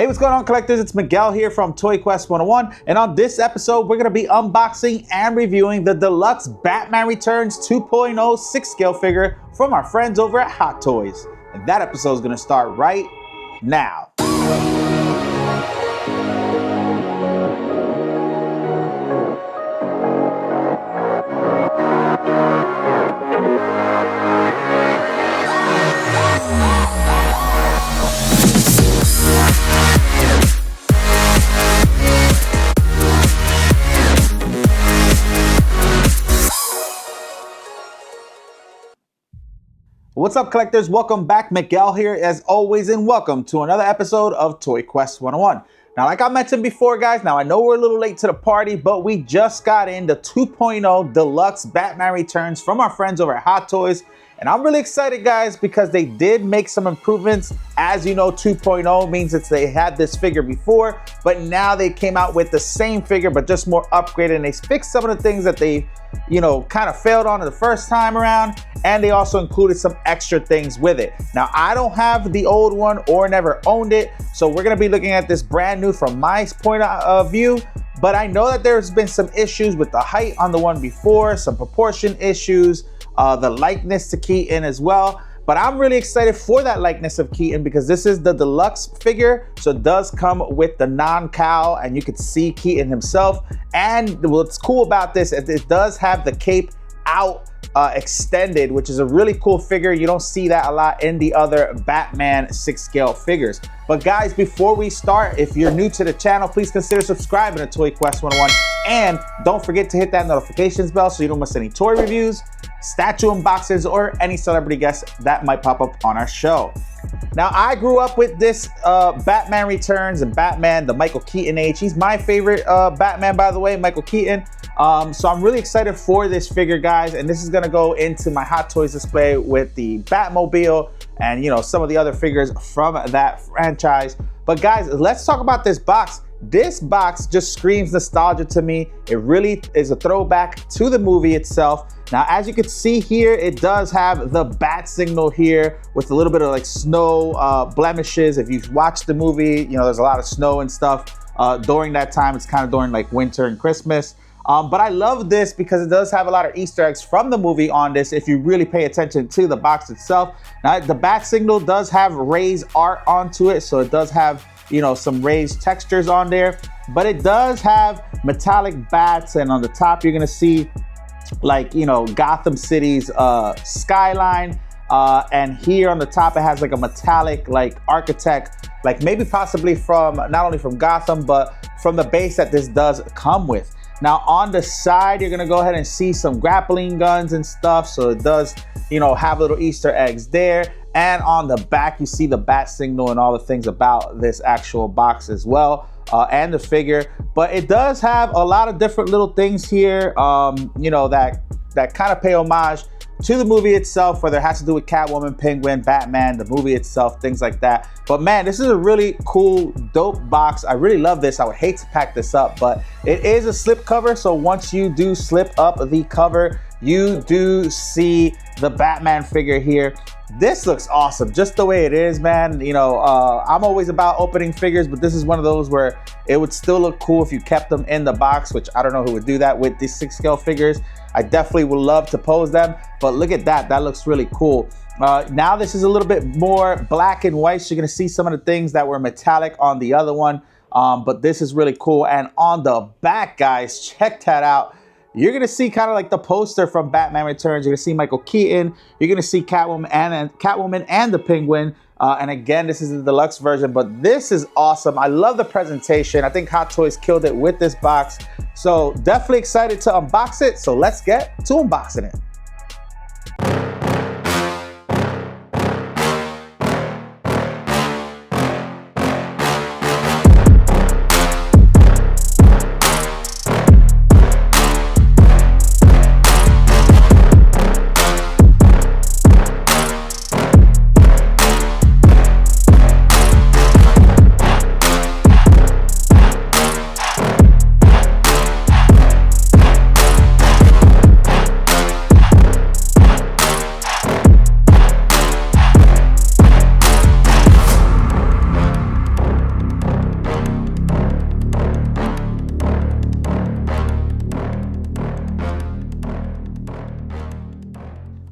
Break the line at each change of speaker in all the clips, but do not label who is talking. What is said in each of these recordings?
Hey, what's going on, collectors? It's Miguel here from Toy Quest 101, and on this episode, we're going to be unboxing and reviewing the Deluxe Batman Returns 2.0 6-scale figure from our friends over at Hot Toys. And that episode is going to start right now. What's up, collectors? Welcome back. Miguel here as always, and welcome to another episode of Toy Quest 101. Now, like I mentioned before, guys, now I know we're a little late to the party, but we just got in the 2.0 Deluxe Batman Returns from our friends over at Hot Toys. And I'm really excited, guys, because they did make some improvements. As you know, 2.0 means that they had this figure before, but now they came out with the same figure, but just more upgraded. And they fixed some of the things that they, kind of failed on the first time around. And they also included some extra things with it. Now, I don't have the old one or never owned it, so we're gonna be looking at this brand new from my point of view. But I know that there's been some issues with the height on the one before, some proportion issues, the likeness to Keaton as well. But I'm really excited for that likeness of Keaton because this is the deluxe figure. So it does come with the non-cowl and you can see Keaton himself. And what's cool about this is it does have the cape out extended, which is a really cool figure. You don't see that a lot in the other Batman 6-scale figures. But guys, before we start, if you're new to the channel, please consider subscribing to Toy Quest 101. And don't forget to hit that notifications bell so you don't miss any toy reviews, statue unboxings, or any celebrity guests that might pop up on our show. Now, I grew up with this Batman Returns and Batman, the Michael Keaton age. He's my favorite Batman, by the way, Michael Keaton. So I'm really excited for this figure, guys. And this is gonna go into my Hot Toys display with the Batmobile and some of the other figures from that franchise. But guys, let's talk about this box. This box just screams nostalgia to me. It really is a throwback to the movie itself. Now, as you can see here, it does have the bat signal here with a little bit of like snow blemishes. If you've watched the movie, there's a lot of snow and stuff during that time. It's kind of during like winter and Christmas. But I love this because it does have a lot of Easter eggs from the movie on this if you really pay attention to the box itself. Now, the bat signal does have raised art onto it, so it does have some raised textures on there, but it does have metallic bats, and on the top you're gonna see like Gotham City's skyline, and here on the top it has like a metallic like architect, like maybe possibly from not only from Gotham but from the base that this does come with. Now, on the side you're gonna go ahead and see some grappling guns and stuff, so it does have little Easter eggs there. And on the back, you see the bat signal and all the things about this actual box as well, and the figure. But it does have a lot of different little things here, that kind of pay homage to the movie itself, whether it has to do with Catwoman, Penguin, Batman, the movie itself, things like that. But man, this is a really cool, dope box. I really love this. I would hate to pack this up, but it is a slip cover. So once you do slip up the cover, you do see the Batman figure here. This looks awesome, just the way it is, man. I'm always about opening figures, but this is one of those where it would still look cool if you kept them in the box, which I don't know who would do that with these 6-scale figures. I definitely would love to pose them, but look at that. That looks really cool. Now this is a little bit more black and white, so you're gonna see some of the things that were metallic on the other one, but this is really cool. And on the back, guys, check that out. You're gonna see kind of like the poster from Batman Returns. You're gonna see Michael Keaton. You're gonna see Catwoman and the Penguin. And again, this is the deluxe version, but this is awesome. I love the presentation. I think Hot Toys killed it with this box. So definitely excited to unbox it. So let's get to unboxing it.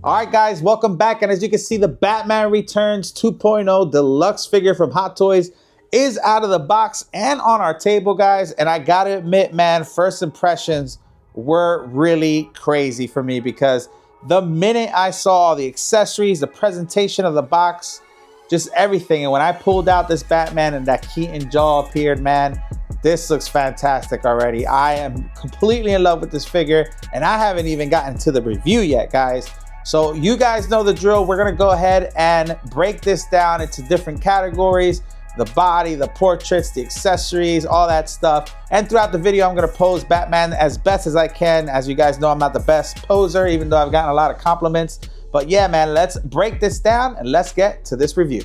All right, guys, welcome back. And as you can see, the Batman Returns 2.0 deluxe figure from Hot Toys is out of the box and on our table, guys. And I gotta admit, man, first impressions were really crazy for me because the minute I saw the accessories, the presentation of the box, just everything, and when I pulled out this Batman and that Keaton jaw appeared, man, this looks fantastic already. I am completely in love with this figure, and I haven't even gotten to the review yet, guys. So you guys know the drill. We're gonna go ahead and break this down into different categories: the body, the portraits, the accessories, all that stuff. And throughout the video, I'm gonna pose Batman as best as I can. As you guys know, I'm not the best poser, even though I've gotten a lot of compliments. But yeah, man, let's break this down and let's get to this review.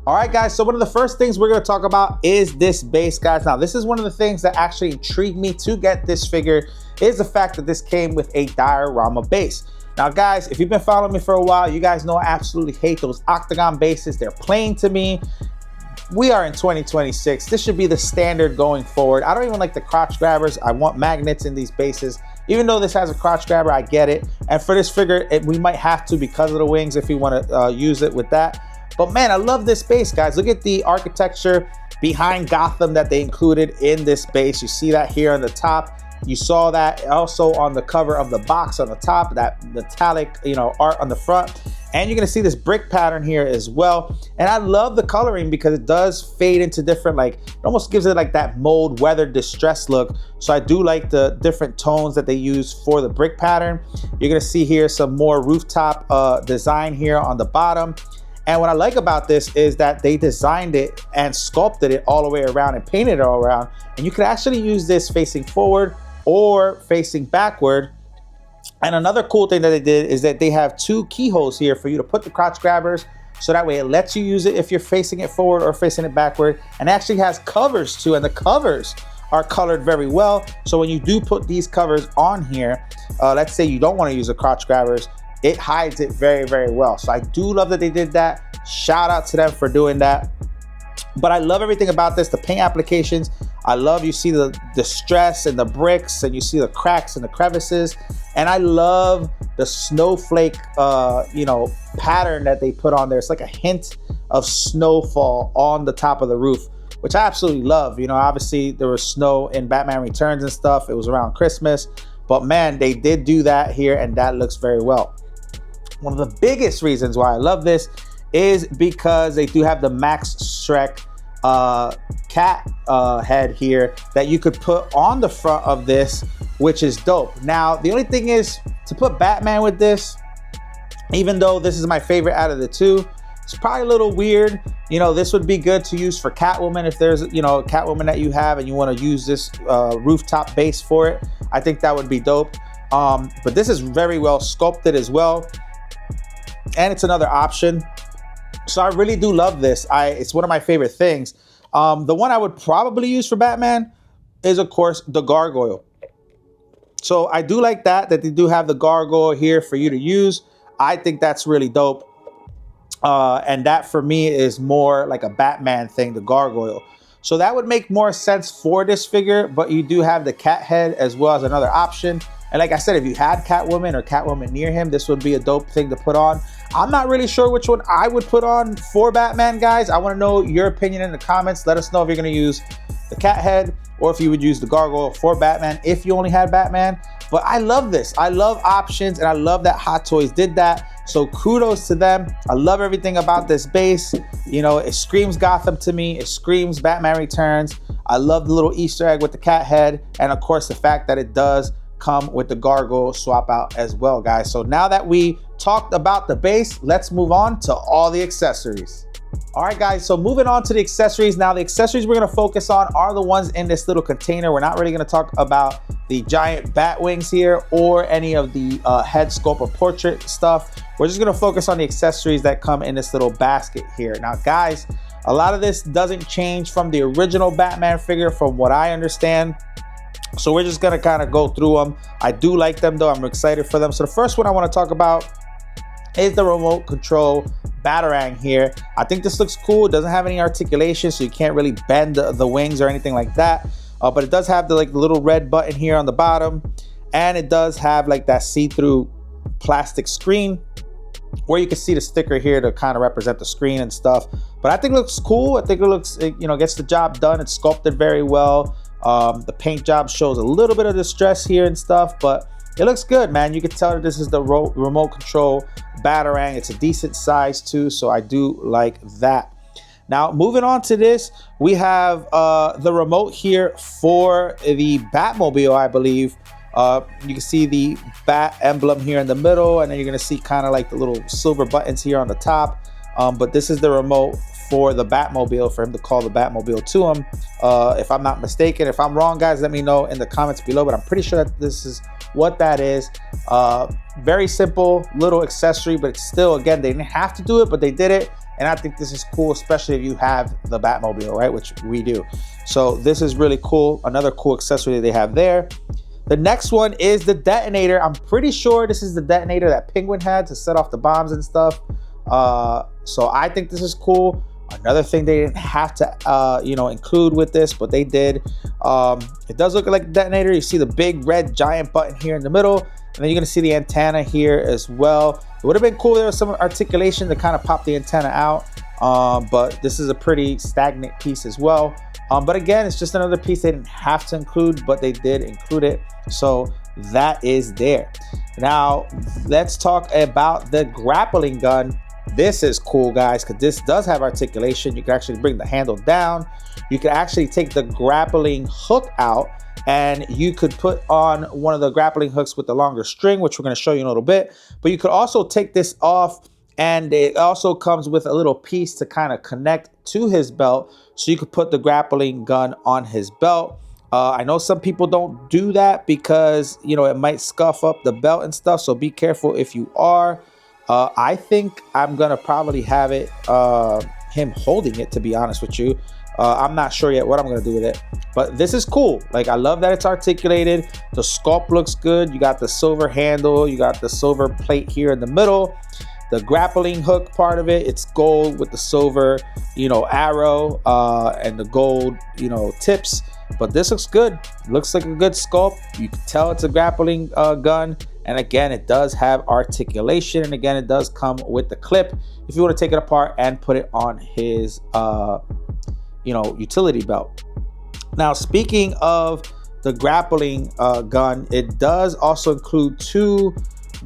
All right, guys, so one of the first things we're gonna talk about is this base, guys. Now, this is one of the things that actually intrigued me to get this figure, is the fact that this came with a diorama base. Now, guys, if you've been following me for a while, you guys know I absolutely hate those octagon bases. They're plain to me. We are in 2026. This should be the standard going forward. I don't even like the crotch grabbers. I want magnets in these bases. Even though this has a crotch grabber, I get it. And for this figure, we might have to because of the wings if we want to use it with that. But man, I love this base, guys. Look at the architecture behind Gotham that they included in this base. You see that here on the top. You saw that also on the cover of the box on the top, that metallic, art on the front. And you're gonna see this brick pattern here as well. And I love the coloring because it does fade into different, it almost gives it like that mold, weathered, distressed look. So I do like the different tones that they use for the brick pattern. You're gonna see here some more rooftop design here on the bottom. And what I like about this is that they designed it and sculpted it all the way around and painted it all around. And you could actually use this facing forward or facing backward. And another cool thing that they did is that they have two keyholes here for you to put the crotch grabbers, so that way it lets you use it if you're facing it forward or facing it backward. And it actually has covers too, and the covers are colored very well. So when you do put these covers on here, let's say you don't want to use the crotch grabbers, it hides it very, very well. So I do love that they did that. Shout out to them for doing that. But I love everything about this, the paint applications. I love, you see the stress and the bricks, and you see the cracks and the crevices. And I love the snowflake, pattern that they put on there. It's like a hint of snowfall on the top of the roof, which I absolutely love. Obviously there was snow in Batman Returns and stuff. It was around Christmas, but man, they did do that here, and that looks very well. One of the biggest reasons why I love this is because they do have the Max Shrek cat head here that you could put on the front of this, which is dope. Now, the only thing is, to put Batman with this, even though this is my favorite out of the two, it's probably a little weird. This would be good to use for Catwoman if there's, a Catwoman that you have and you want to use this rooftop base for it. I think that would be dope. But this is very well sculpted as well, and it's another option. So I really do love this. It's one of my favorite things. The one I would probably use for Batman is, of course, the gargoyle. So I do like that they do have the gargoyle here for you to use. I think that's really dope. And that for me is more like a Batman thing, the gargoyle. So that would make more sense for this figure, but you do have the cat head as well as another option. And like I said, if you had Catwoman or Catwoman near him, this would be a dope thing to put on. I'm not really sure which one I would put on for Batman, guys. I want to know your opinion in the comments. Let us know if you're going to use the cat head or if you would use the gargoyle for Batman if you only had Batman. But I love this. I love options, and I love that Hot Toys did that. So kudos to them. I love everything about this base. It screams Gotham to me. It screams Batman Returns. I love the little Easter egg with the cat head. And of course, the fact that it does come with the gargoyle swap out as well, guys. So now that we talked about the base, let's move on to all the accessories. All right, guys, so moving on to the accessories. Now, the accessories we're going to focus on are the ones in this little container. We're not really going to talk about the giant bat wings here or any of the head sculpt or portrait stuff. We're just going to focus on the accessories that come in this little basket here. Now, guys, a lot of this doesn't change from the original Batman figure from what I understand. So we're just going to kind of go through them. I do like them, though. I'm excited for them. So the first one I want to talk about is the remote control Batarang here. I think this looks cool. It doesn't have any articulation, so you can't really bend the wings or anything like that. But it does have the little red button here on the bottom, and it does have like that see-through plastic screen where you can see the sticker here to kind of represent the screen and stuff. But I think it looks cool. I think it looks, you know, gets the job done. It's sculpted very well. The paint job shows a little bit of distress here and stuff, but it looks good, man. You can tell that this is the remote control Batarang. It's a decent size too, so I do like that. Now, moving on to this, we have the remote here for the Batmobile, I believe. You can see the bat emblem here in the middle, and then you're going to see kind of like the little silver buttons here on the top. But this is the remote for the Batmobile, for him to call the Batmobile to him. If I'm not mistaken, if I'm wrong, guys, let me know in the comments below, but I'm pretty sure that this is what that is. Very simple little accessory, but it's still, again, they didn't have to do it, but they did it. And I think this is cool, especially if you have the Batmobile, right? Which we do. So this is really cool. Another cool accessory that they have there. The next one is the detonator. I'm pretty sure this is the detonator that Penguin had to set off the bombs and stuff. So I think this is cool. Another thing they didn't have to, you know, include with this, but they did. It does look like a detonator. You see the big red giant button here in the middle, and then you're gonna see the antenna here as well. It would have been cool if there was some articulation to kind of pop the antenna out, but this is a pretty stagnant piece as well. But again, it's just another piece they didn't have to include, but they did include it. So that is there. Now, let's talk about the grappling gun. This is cool, guys, because this does have articulation. You can actually bring the handle down. You can actually take the grappling hook out, and you could put on one of the grappling hooks with the longer string, which we're going to show you in a little bit. But you could also take this off, and it also comes with a little piece to kind of connect to his belt, so you could put the grappling gun on his belt. I know some people don't do that because, you know, it might scuff up the belt and stuff, so be careful if you are. I think I'm gonna probably have it, him holding it, to be honest with you. I'm not sure yet what I'm gonna do with it, but this is cool. Like, I love that it's articulated. The sculpt looks good. You got the silver handle, you got the silver plate here in the middle. The grappling hook part of it, it's gold with the silver, you know, arrow, and the gold, you know, tips. But this looks good. It looks like a good sculpt. You can tell it's a grappling gun. And again, it does have articulation. And again, it does come with the clip if you want to take it apart and put it on his, you know, utility belt. Now, speaking of the grappling gun, it does also include two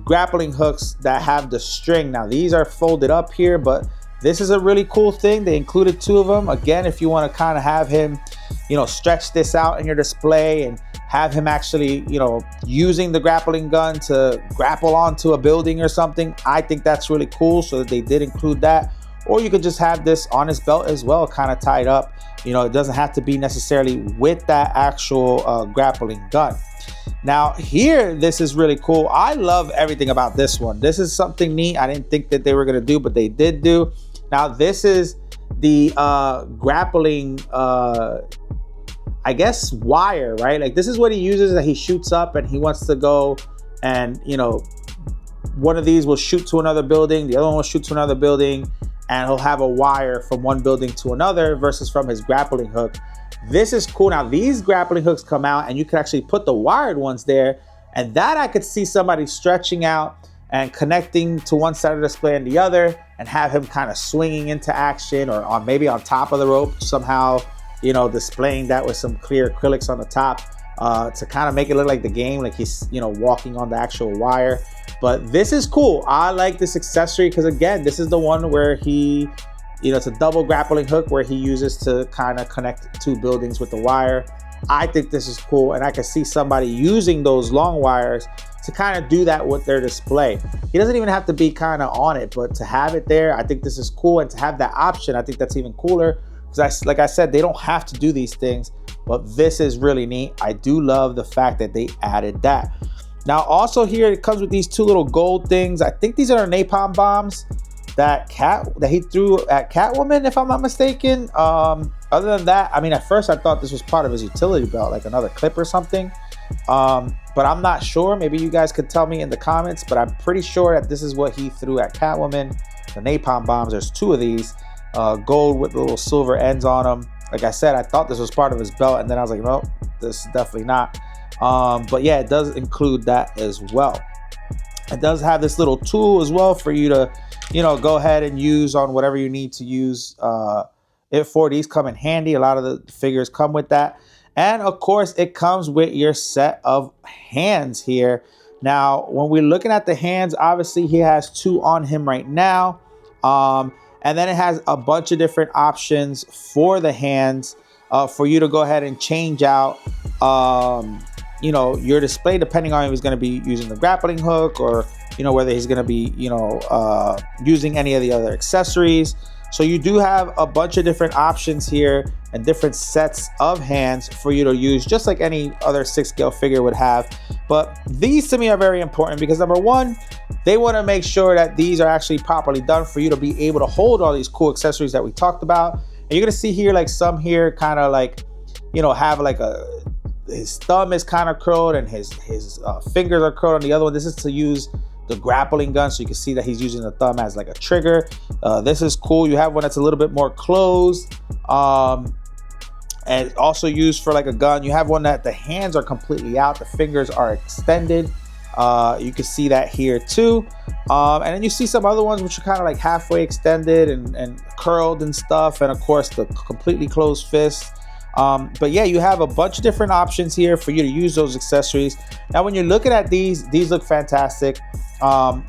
grappling hooks that have the string. Now, these are folded up here, but this is a really cool thing. They included two of them. Again, if you want to kind of have him, you know, stretch this out in your display and have him actually, you know, using the grappling gun to grapple onto a building or something, I think that's really cool. So that they did include that. Or you could just have this on his belt as well, kind of tied up. You know, it doesn't have to be necessarily with that actual grappling gun. Now here, this is really cool. I love everything about this one. This is something neat. I didn't think that they were going to do, but they did do. Now this is the grappling, I guess, wire, right? Like, this is what he uses, that he shoots up and he wants to go, and, you know, one of these will shoot to another building, the other one will shoot to another building, and he'll have a wire from one building to another versus from his grappling hook. This is cool. Now, these grappling hooks come out and you can actually put the wired ones there, and that I could see somebody stretching out and connecting to one side of the display and the other, and have him kind of swinging into action, or on maybe on top of the rope somehow, you know, displaying that with some clear acrylics on the top, to kind of make it look like the game, like he's, you know, walking on the actual wire. But this is cool. I like this accessory because, again, this is the one where he, you know, it's a double grappling hook where he uses to kind of connect two buildings with the wire. I think this is cool, and I can see somebody using those long wires to kind of do that with their display. He doesn't even have to be kind of on it, but to have it there, I think this is cool. And to have that option, I think that's even cooler, because like I said, they don't have to do these things, but this is really neat. I do love the fact that they added that. Now, also here, it comes with these two little gold things. I think these are napalm bombs that he threw at Catwoman, if I'm not mistaken. Other than that, I mean, at first I thought this was part of his utility belt, like another clip or something. But I'm not sure. Maybe you guys could tell me in the comments, but I'm pretty sure that this is what he threw at Catwoman. The napalm bombs, there's two of these, gold with the little silver ends on them. Like I said, I thought this was part of his belt, and then I was like, no, this is definitely not. But yeah, it does include that as well. It does have this little tool as well for you to, you know, go ahead and use on whatever you need to use it for. These come in handy. A lot of the figures come with that. And of course, it comes with your set of hands here. Now, when we're looking at the hands, obviously he has 2 on him right now. And then it has a bunch of different options for the hands for you to go ahead and change out, you know, your display, depending on if he's going to be using the grappling hook or, you know, whether he's going to be, you know, using any of the other accessories. So you do have a bunch of different options here and different sets of hands for you to use, just like any other 6 scale figure would have. But these to me are very important because number one, they want to make sure that these are actually properly done for you to be able to hold all these cool accessories that we talked about. And you're going to see here, like some here kind of like, you know, have like his thumb is kind of curled and his fingers are curled on the other one. This is to use the grappling gun, so you can see that he's using the thumb as like a trigger. This is cool. You have one that's a little bit more closed and also used for like a gun. You have one that the hands are completely out, the fingers are extended. You can see that here too. And then you see some other ones which are kind of like halfway extended and curled and stuff, and of course the completely closed fist. But yeah, you have a bunch of different options here for you to use those accessories. Now, when you're looking at these look fantastic.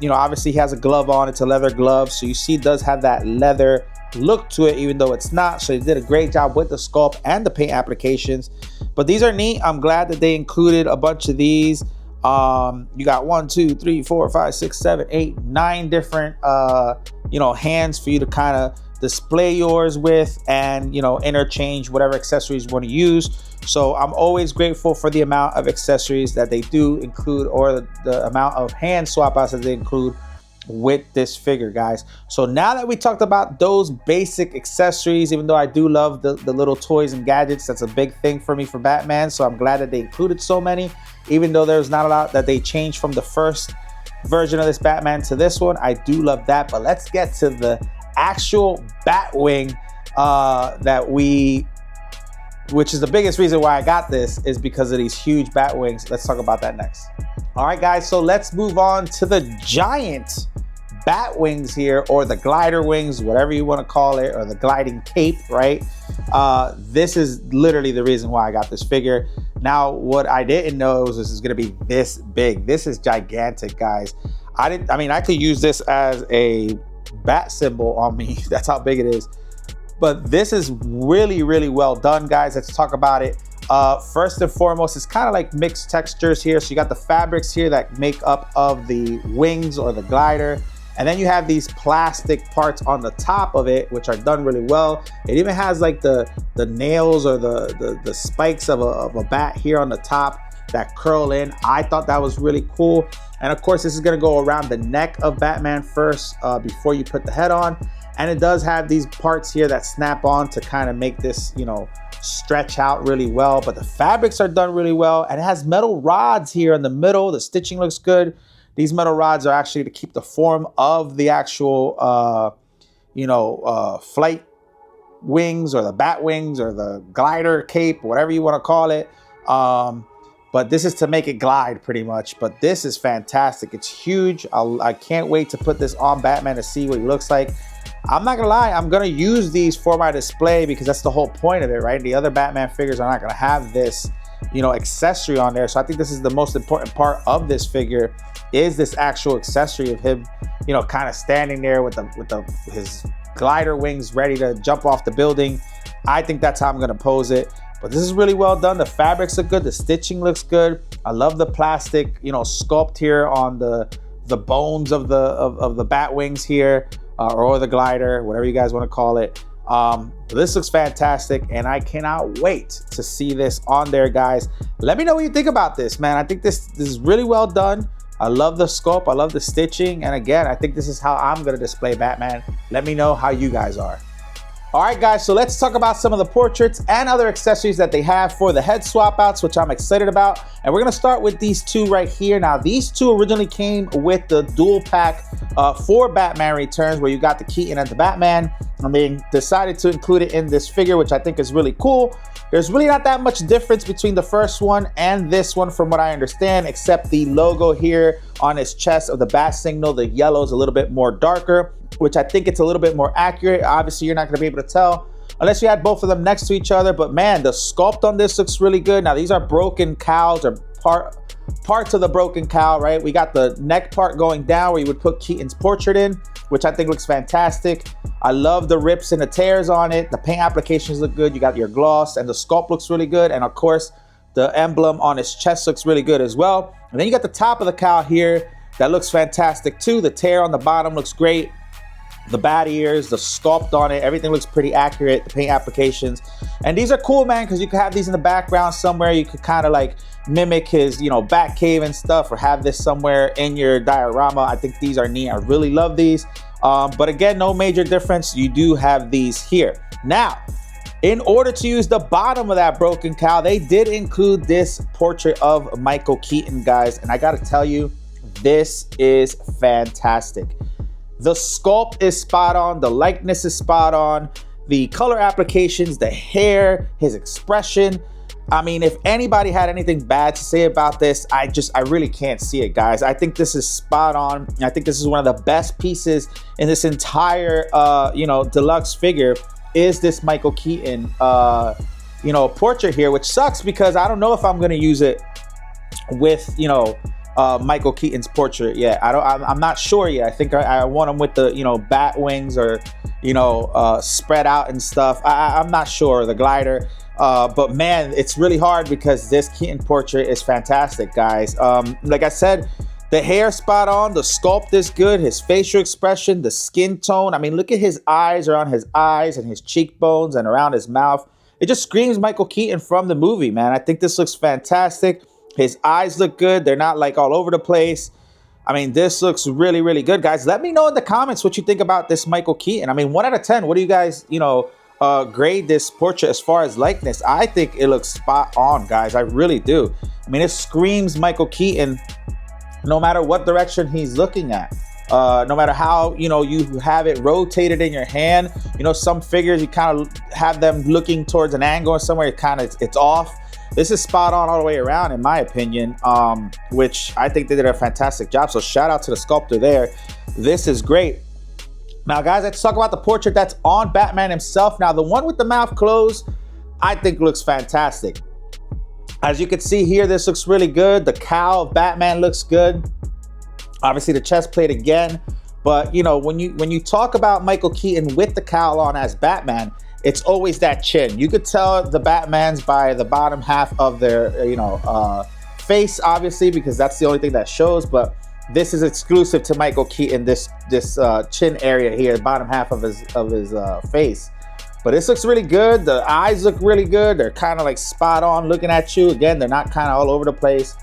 You know, obviously he has a glove on. It's a leather glove, so you see it does have that leather look to it, even though it's not. So they did a great job with the sculpt and the paint applications. But these are neat. I'm glad that they included a bunch of these. You got 1, 2, 3, 4, 5, 6, 7, 8, 9 different you know, hands for you to kind of display yours with and, you know, interchange whatever accessories you want to use. So I'm always grateful for the amount of accessories that they do include, or the amount of hand swap outs that they include with this figure, guys. So now that we talked about those basic accessories, even though I do love the little toys and gadgets, that's a big thing for me for Batman. So I'm glad that they included so many, even though there's not a lot that they changed from the first version of this Batman to this one. I do love that. But let's get to the actual Batwing which is the biggest reason why I got this, is because of these huge bat wings. Let's talk about that next. All right, guys, so let's move on to the giant bat wings here, or the glider wings, whatever you want to call it, or the gliding cape, right? This is literally the reason why I got this figure. Now, what I didn't know was this is going to be this big. This is gigantic, guys. I mean, I could use this as a bat symbol on me. That's how big it is. But this is really, really well done, guys. Let's talk about it. First and foremost, it's kind of like mixed textures here. So you got the fabrics here that make up of the wings or the glider. And then you have these plastic parts on the top of it, which are done really well. It even has like the nails or the spikes of a bat here on the top that curl in. I thought that was really cool. And of course, this is gonna go around the neck of Batman first before you put the head on. And it does have these parts here that snap on to kind of make this, you know, stretch out really well. But the fabrics are done really well. And it has metal rods here in the middle. The stitching looks good. These metal rods are actually to keep the form of the actual, flight wings, or the bat wings, or the glider cape, whatever you want to call it. But this is to make it glide pretty much. But this is fantastic. It's huge. I can't wait to put this on Batman to see what he looks like. I'm not gonna lie, I'm gonna use these for my display because that's the whole point of it, right? The other Batman figures are not gonna have this, you know, accessory on there. So I think this is the most important part of this figure, is this actual accessory of him, you know, kind of standing there with his glider wings ready to jump off the building. I think that's how I'm gonna pose it. But this is really well done. The fabrics look good. The stitching looks good. I love the plastic, you know, sculpt here on the bones of the bat wings here. Or the glider, whatever you guys want to call it. This looks fantastic, and I cannot wait to see this on there, guys. Let me know what you think about this, man. I think this is really well done. I love the sculpt. I love the stitching. And again, I think this is how I'm going to display Batman. Let me know how you guys are. All right, guys, so let's talk about some of the portraits and other accessories that they have for the head swap outs, which I'm excited about. And we're gonna start with these two right here. Now, these two originally came with the dual pack for Batman Returns, where you got the Keaton and the Batman. I mean, decided to include it in this figure, which I think is really cool. There's really not that much difference between the first one and this one from what I understand, except the logo here on his chest of the bat signal. The yellow is a little bit more darker, which I think it's a little bit more accurate. Obviously, you're not going to be able to tell unless you had both of them next to each other. But man, the sculpt on this looks really good. Now, these are broken cowls, or parts of the broken cowl, right? We got the neck part going down where you would put Keaton's portrait in, which I think looks fantastic. I love the rips and the tears on it. The paint applications look good. You got your gloss, and the sculpt looks really good. And of course, the emblem on his chest looks really good as well. And then you got the top of the cowl here that looks fantastic too. The tear on the bottom looks great. The bat ears, the sculpt on it, everything looks pretty accurate. The paint applications, and these are cool, man, because you could have these in the background somewhere. You could kind of like mimic his, you know, bat cave and stuff, or have this somewhere in your diorama. I think these are neat. I really love these. But again, no major difference. You do have these here. Now, in order to use the bottom of that broken cowl, they did include this portrait of Michael Keaton, guys, and I gotta tell you, this is fantastic. The sculpt is spot on, the likeness is spot on, the color applications, the hair, his expression. I mean, if anybody had anything bad to say about this, I really can't see it, guys. I think this is spot on. I think this is one of the best pieces in this entire, you know, deluxe figure, is this Michael Keaton, you know, portrait here, which sucks because I don't know if I'm going to use it with, you know, Michael Keaton's portrait yet. I'm not sure yet. I think I want him with the, you know, bat wings, or, you know, spread out and stuff. I'm not sure, the glider. But man, it's really hard because this Keaton portrait is fantastic, guys. Like I said, the hair spot on, the sculpt is good, his facial expression, the skin tone. I mean, look at his eyes, around his eyes and his cheekbones and around his mouth. It just screams Michael Keaton from the movie, man. I think this looks fantastic. His eyes look good. They're not like all over the place. I mean, this looks really, really good, guys. Let me know in the comments what you think about this Michael Keaton. I mean, 1 out of 10, what do you guys, you know, grade this portrait as far as likeness? I think it looks spot on, guys. I really do. I mean, it screams Michael Keaton no matter what direction he's looking at. No matter how, you know, you have it rotated in your hand. You know, some figures you kind of have them looking towards an angle or somewhere, it's off. This is spot on all the way around, in my opinion, which I think they did a fantastic job. So shout out to the sculptor there. This is great. Now, guys, let's talk about the portrait that's on Batman himself. Now, the one with the mouth closed, I think looks fantastic. As you can see here, this looks really good. The cowl of Batman looks good. Obviously, the chest plate again. But, you know, when you talk about Michael Keaton with the cowl on as Batman, it's always that chin. You could tell the Batmans by the bottom half of their, you know, face, obviously, because that's the only thing that shows. But this is exclusive to Michael Keaton, this chin area here, the bottom half of his face. But this looks really good. The eyes look really good. They're kind of like spot on looking at you. Again, they're not kind of all over the place.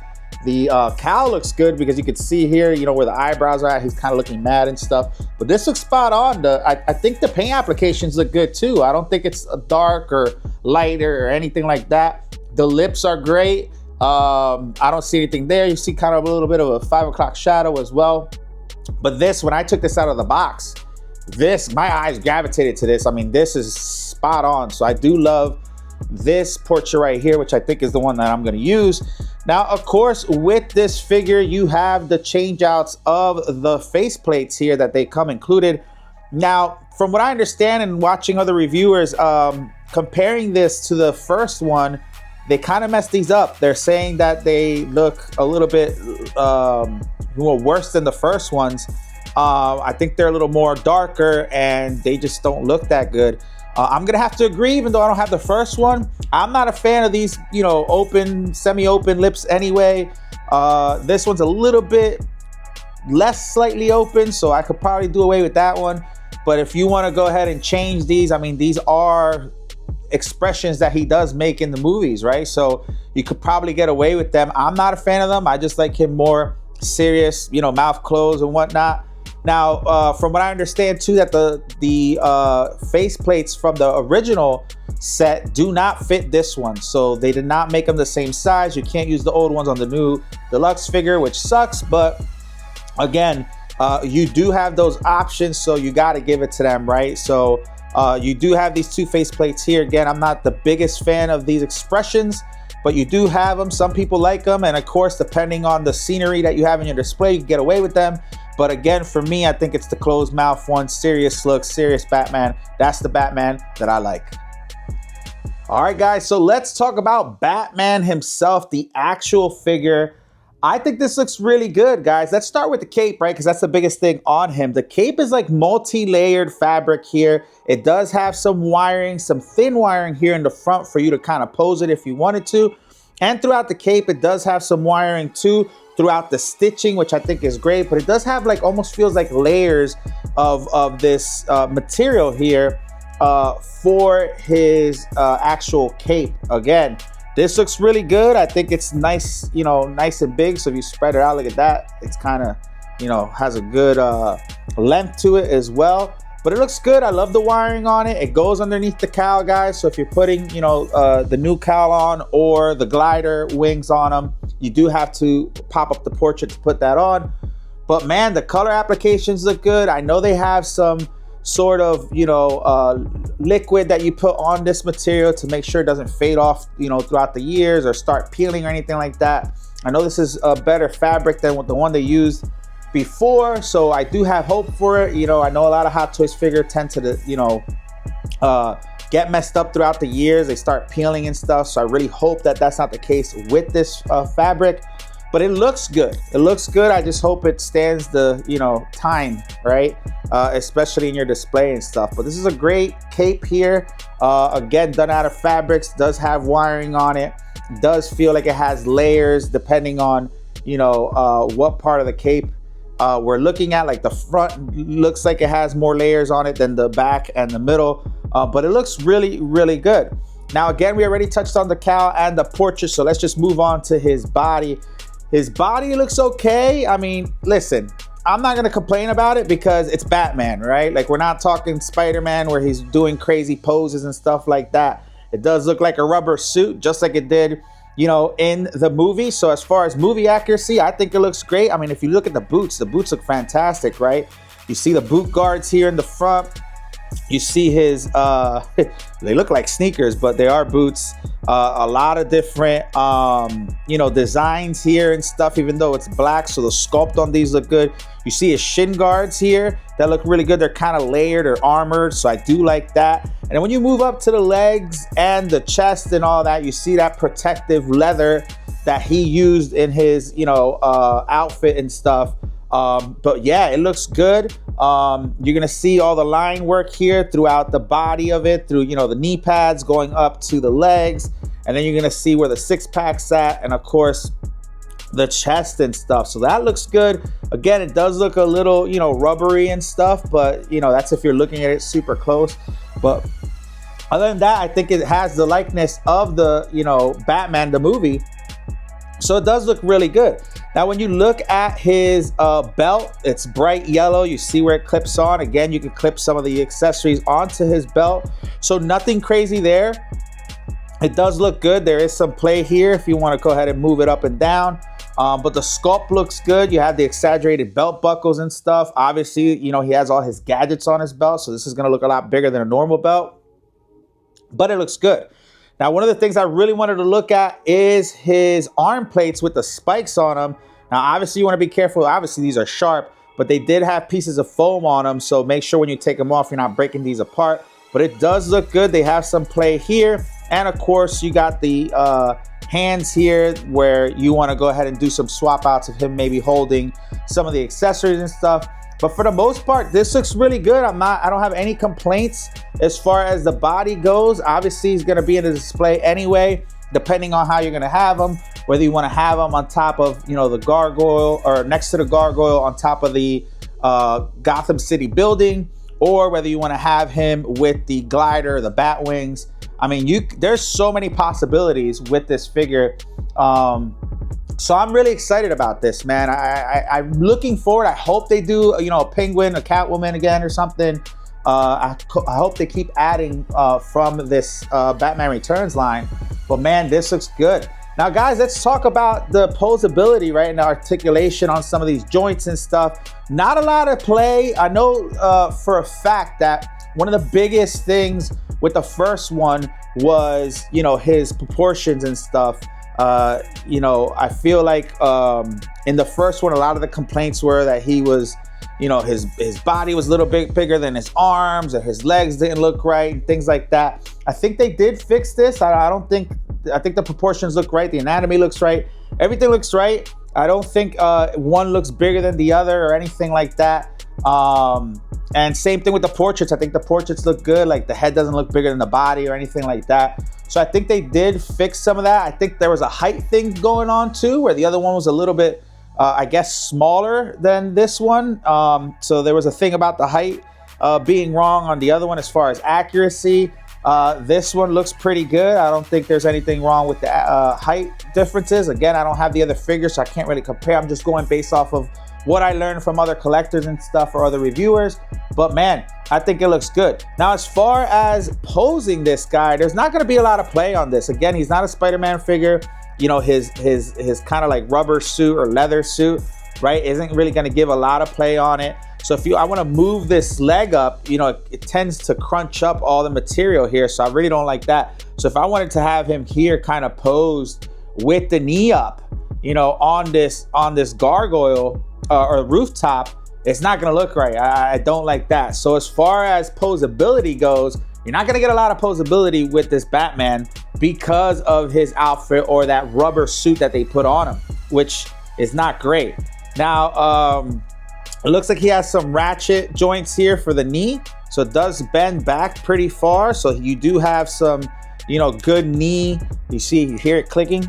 The cowl looks good because you can see here, you know, where the eyebrows are at. He's kind of looking mad and stuff. But this looks spot on. I think the paint applications look good too. I don't think it's dark or lighter or anything like that. The lips are great. I don't see anything there. You see kind of a little bit of a 5 o'clock shadow as well. But this, when I took this out of the box, my eyes gravitated to this. I mean, this is spot on. So I do love this portrait right here, which I think is the one that I'm going to use. Now, of course, with this figure, you have the change outs of the face plates here that they come included. Now, from what I understand and watching other reviewers, comparing this to the first one, they kind of messed these up. They're saying that they look a little bit worse than the first ones. I think they're a little more darker and they just don't look that good. I'm gonna have to agree, even though I don't have the first one. I'm not a fan of these, you know, open, semi-open lips anyway. This one's a little bit less slightly open, so I could probably do away with that one. But if you want to go ahead and change these, I mean, these are expressions that he does make in the movies, right? So you could probably get away with them. I'm not a fan of them. I just like him more serious, you know, mouth closed and whatnot. Now, from what I understand too, that the face plates from the original set do not fit this one. So they did not make them the same size. You can't use the old ones on the new deluxe figure, which sucks. But again, you do have those options, so you got to give it to them, right? So You do have these two faceplates here. Again, I'm not the biggest fan of these expressions, but you do have them. Some people like them, and of course, depending on the scenery that you have in your display, you can get away with them. But again, for me, I think it's the closed mouth one, serious look, serious Batman. That's the Batman that I like. All right, guys, so let's talk about Batman himself, the actual figure. I think this looks really good, guys. Let's start with the cape, right? Because that's the biggest thing on him. The cape is like multi-layered fabric here. It does have some wiring, some thin wiring here in the front for you to kind of pose it if you wanted to. And throughout the cape, it does have some wiring too throughout the stitching, which I think is great. But it does have like, almost feels like layers of this material here for his actual cape. Again, this looks really good. I think it's nice, you know, nice and big. So if you spread it out, look at that. It's kind of, you know, has a good length to it as well. But it looks good. I love the wiring on it. It goes underneath the cowl, guys. So if you're putting, you know, the new cowl on or the glider wings on them, you do have to pop up the portrait to put that on. But man, the color applications look good. I know they have some sort of, you know, liquid that you put on this material to make sure it doesn't fade off, you know, throughout the years or start peeling or anything like that. I know this is a better fabric than the one they used before, so I do have hope for it. You know, I know a lot of Hot Toys figure tend to, you know, get messed up throughout the years. They start peeling and stuff, so I really hope that that's not the case with this fabric. But it looks good. It looks good. I just hope it stands the, you know, time, right? Especially in your display and stuff. But this is a great cape here. Again, done out of fabrics, does have wiring on it. Does feel like it has layers depending on, you know, what part of the cape we're looking at. Like the front looks like it has more layers on it than the back and the middle. But it looks really, really good. Now, again, we already touched on the cowl and the portrait. So let's just move on to his body. His body looks okay. I mean, listen, I'm not gonna complain about it because it's Batman, right? Like, we're not talking Spider-Man where he's doing crazy poses and stuff like that. It does look like a rubber suit, just like it did, you know, in the movie. So as far as movie accuracy, I think it looks great. I mean, if you look at the boots look fantastic, right? You see the boot guards here in the front. You see his, they look like sneakers, but they are boots. A lot of different, you know, designs here and stuff, even though it's black. So the sculpt on these look good. You see his shin guards here that look really good. They're kind of layered or armored, so I do like that. And then when you move up to the legs and the chest and all that, you see that protective leather that he used in his, you know, outfit and stuff. But yeah, it looks good. You're gonna see all the line work here throughout the body of it, through, you know, the knee pads going up to the legs, and then you're gonna see where the six-pack's at, and of course the chest and stuff. So that looks good. Again, it does look a little, you know, rubbery and stuff, but you know, that's if you're looking at it super close. But other than that, I think it has the likeness of the, you know, Batman the movie. So it does look really good. Now, when you look at his belt, it's bright yellow. You see where it clips on. Again, you can clip some of the accessories onto his belt. So nothing crazy there. It does look good. There is some play here if you want to go ahead and move it up and down. But the sculpt looks good. You have the exaggerated belt buckles and stuff. Obviously, you know, he has all his gadgets on his belt. So this is going to look a lot bigger than a normal belt. But it looks good. Now, one of the things I really wanted to look at is his arm plates with the spikes on them. Now, obviously, you want to be careful. Obviously, these are sharp, but they did have pieces of foam on them. So make sure when you take them off, you're not breaking these apart. But it does look good. They have some play here. And of course, you got the hands here where you want to go ahead and do some swap outs of him maybe holding some of the accessories and stuff. But for the most part, this looks really good. I don't have any complaints as far as the body goes. Obviously, he's going to be in the display anyway, depending on how you're going to have him. Whether you want to have him on top of, you know, the gargoyle, or next to the gargoyle on top of the Gotham City building, or whether you want to have him with the glider, the bat wings. I mean, there's so many possibilities with this figure. So I'm really excited about this, man. I'm looking forward. I hope they do, you know, a penguin, a Catwoman again or something. I hope they keep adding from this Batman Returns line. But man, this looks good. Now, guys, let's talk about the posability, right, and the articulation on some of these joints and stuff. Not a lot of play. I know for a fact that one of the biggest things with the first one was, you know, his proportions and stuff. You know, I feel like in the first one, a lot of the complaints were that he was, you know, his body was a little bit bigger than his arms, and his legs didn't look right, and things like that. I think they did fix this. I think the proportions look right, the anatomy looks right, everything looks right. I don't think one looks bigger than the other or anything like that. And same thing with the portraits. I think the portraits look good. Like the head doesn't look bigger than the body or anything like that. So I think they did fix some of that. I think there was a height thing going on too, where the other one was a little bit, I guess, smaller than this one. So there was a thing about the height being wrong on the other one as far as accuracy. This one looks pretty good. I don't think there's anything wrong with the height differences. Again, I don't have the other figures, so I can't really compare. I'm just going based off of what I learned from other collectors and stuff or other reviewers. But man, I think it looks good. Now, as far as posing this guy, there's not going to be a lot of play on this. Again, he's not a Spider-Man figure. You know, his kind of like rubber suit or leather suit, right, isn't really going to give a lot of play on it. So if I want to move this leg up, you know, it tends to crunch up all the material here. So I really don't like that. So if I wanted to have him here kind of posed with the knee up, you know, on this gargoyle or rooftop, it's not going to look right. I don't like that. So as far as posability goes, you're not going to get a lot of posability with this Batman because of his outfit or that rubber suit that they put on him, which is not great. Now, it looks like he has some ratchet joints here for the knee. So it does bend back pretty far. So you do have some, you know, good knee. You see, you hear it clicking,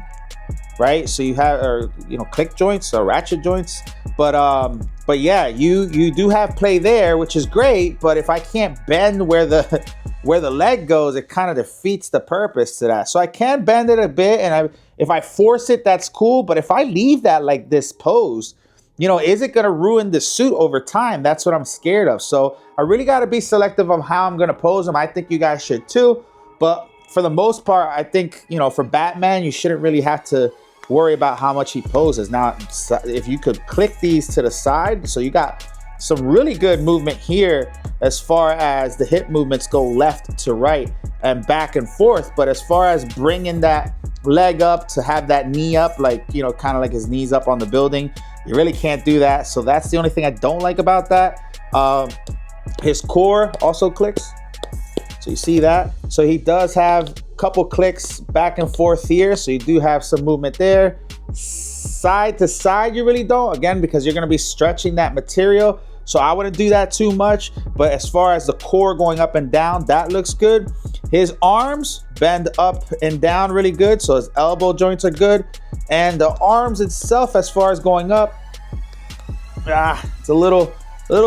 right? So you have, or, you know, click joints or ratchet joints. But yeah, you do have play there, which is great. But if I can't bend where the leg goes, it kind of defeats the purpose to that. So I can bend it a bit, and if I force it, that's cool. But if I leave that like this pose, you know, is it going to ruin the suit over time? That's what I'm scared of. So I really got to be selective of how I'm going to pose them. I think you guys should too. But for the most part, I think, you know, for Batman, you shouldn't really have to worry about how much he poses. Now, if you could click these to the side, so you got some really good movement here as far as the hip movements go left to right and back and forth. But as far as bringing that leg up to have that knee up, like, you know, kind of like his knees up on the building, you really can't do that. So that's the only thing I don't like about that. His core also clicks. So you see that? So he does have a couple clicks back and forth here. So you do have some movement there. Side to side, you really don't. Again, because you're going to be stretching that material. So I wouldn't do that too much. But as far as the core going up and down, that looks good. His arms bend up and down really good. So his elbow joints are good. And the arms itself, as far as going up, it's a little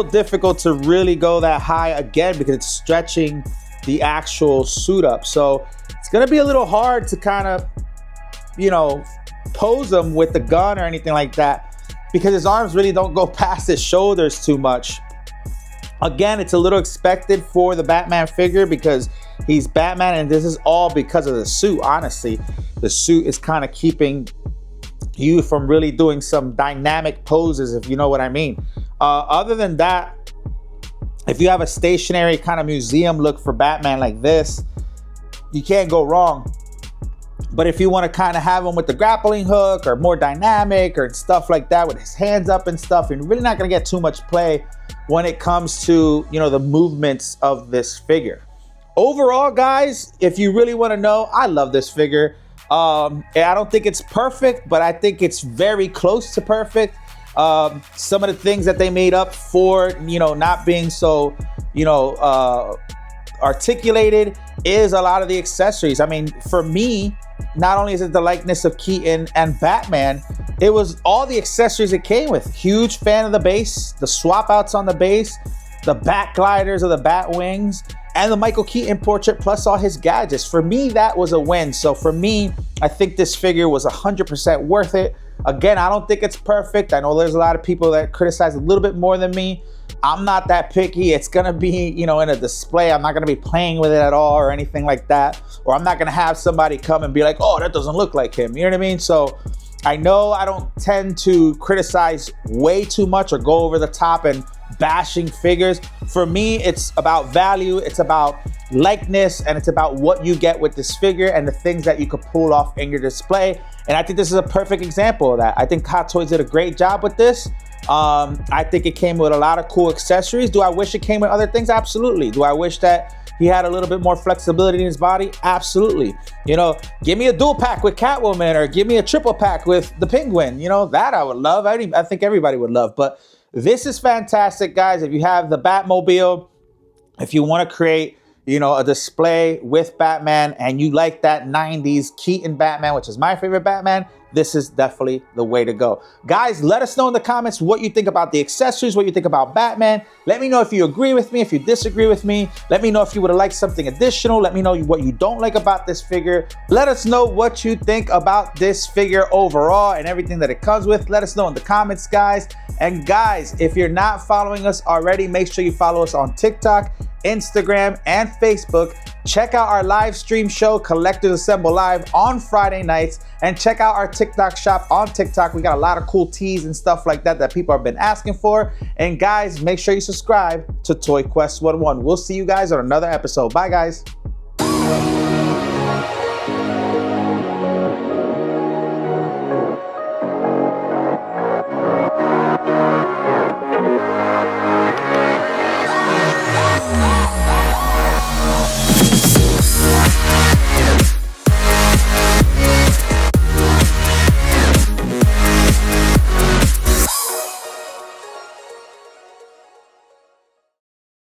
difficult to really go that high again because it's stretching the actual suit up. So it's going to be a little hard to kind of, you know, pose him with the gun or anything like that because his arms really don't go past his shoulders too much. Again, it's a little expected for the Batman figure because he's Batman, and this is all because of the suit. Honestly, the suit is kind of keeping you from really doing some dynamic poses, if you know what I mean. Other than that, if you have a stationary kind of museum look for Batman like this, you can't go wrong. But if you want to kind of have him with the grappling hook or more dynamic or stuff like that with his hands up and stuff, you're really not going to get too much play when it comes to, you know, the movements of this figure. Overall, guys, if you really want to know, I love this figure. I don't think it's perfect, but I think it's very close to perfect. Some of the things that they made up for, you know, not being so, you know, articulated is a lot of the accessories. I mean, for me, not only is it the likeness of Keaton and Batman, it was all the accessories it came with. Huge fan of the base, the swap outs on the base, the bat gliders of the bat wings, and the Michael Keaton portrait plus all his gadgets. For me, that was a win. So for me, I think this figure was 100% worth it. Again, I don't think it's perfect. I know there's a lot of people that criticize a little bit more than me. I'm not that picky. It's gonna be, you know, in a display. I'm not gonna be playing with it at all or anything like that. Or I'm not gonna have somebody come and be like, oh, that doesn't look like him. You know what I mean? So I know I don't tend to criticize way too much or go over the top and bashing figures. For me, it's about value, it's about likeness, and it's about what you get with this figure and the things that you could pull off in your display. And I think this is a perfect example of that. I think Hot Toys did a great job with this. I think it came with a lot of cool accessories. Do I wish it came with other things? Absolutely. Do I wish that he had a little bit more flexibility in his body? Absolutely. You know, give me a dual pack with Catwoman, or give me a triple pack with the Penguin. You know, that I would love. I think everybody would love. But this is fantastic, guys. If you have the Batmobile, if you want to create, you know, a display with Batman and you like that 90s Keaton Batman, which is my favorite Batman, this is definitely the way to go. Guys, let us know in the comments what you think about the accessories, what you think about Batman. Let me know if you agree with me, if you disagree with me. Let me know if you would have liked something additional. Let me know what you don't like about this figure. Let us know what you think about this figure overall and everything that it comes with. Let us know in the comments, guys. And guys, if you're not following us already, make sure you follow us on TikTok, Instagram, and Facebook. Check out our live stream show, Collectors Assemble Live, on Friday nights. And check out our TikTok shop on TikTok. We got a lot of cool teas and stuff like that that people have been asking for. And guys, make sure you subscribe to Toy Quest 101. We'll see you guys on another episode. Bye, guys.